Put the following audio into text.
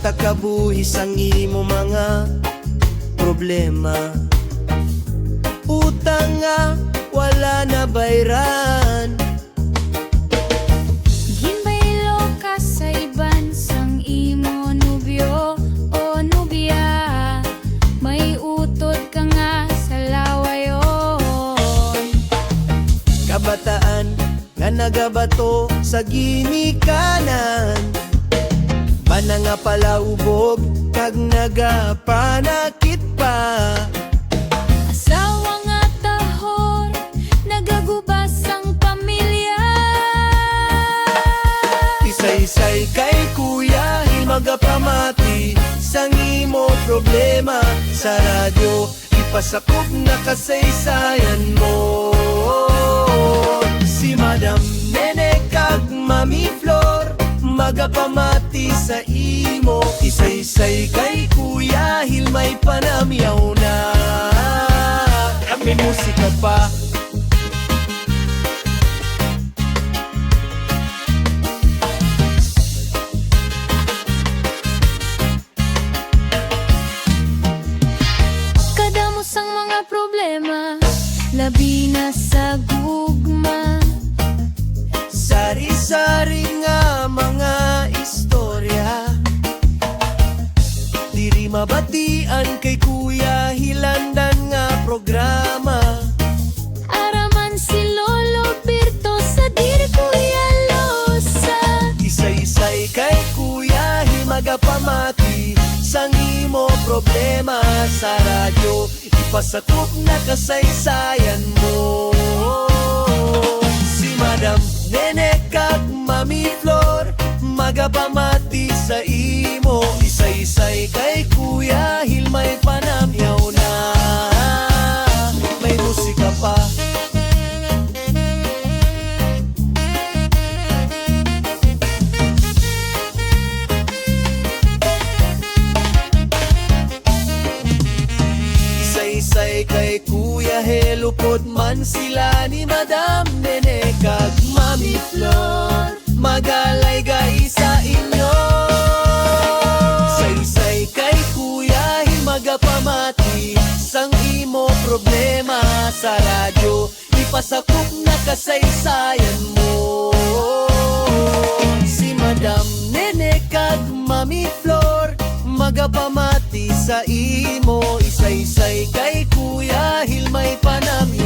takabuhis ang imo mga problema. Utang nga wala na bayran, Ginbaylo ka sa iban sang imo nubyo o nubya, may utod ka nga sa lawayon. kabataan nga nagabato sa ginikanan, bana nga palaubog kag nagapanakit pa. Asawa nga tahor, nagagubas ang pamilya. Isay-isay kay kuya, himagapamati sang imo problema. Sa radyo, ipasakop na kasaysayan mo. Si Madam Nene kag Mami Flor, magapamati sa imo. Isay-isay kay kuya, hilmay panamyaw na. May musika pa. Kadamos ang mga problema, labi na sa gugma. Sari-sari nga mga istorya, diri mabatian kay kuya, hilandan nga programa. Araman si Lolo Birto sa diri Kuya Losa. Isay-isay kay kuya, himagapamati sang imo problema. Sa radyo, ipasakop na kasaysayan mo. Si Madam Nene kag Mami Flor, magapamati sa imo. Isay-isay kay kuya, hilmay panamyaw na. May musika pa. Isay-isay kay kuya, helupod man sila ni Madam Nene kag Mami Flor, magalay gay sa inyo. Isay-isay kay kuya, himagapamati sang imo problema. Sa radyo, ipasakop na kasaysayan mo. Si Madam Nene kag Mami Flor, magapamati sa imo. Isay-isay kay kuya, hilmay panamyaw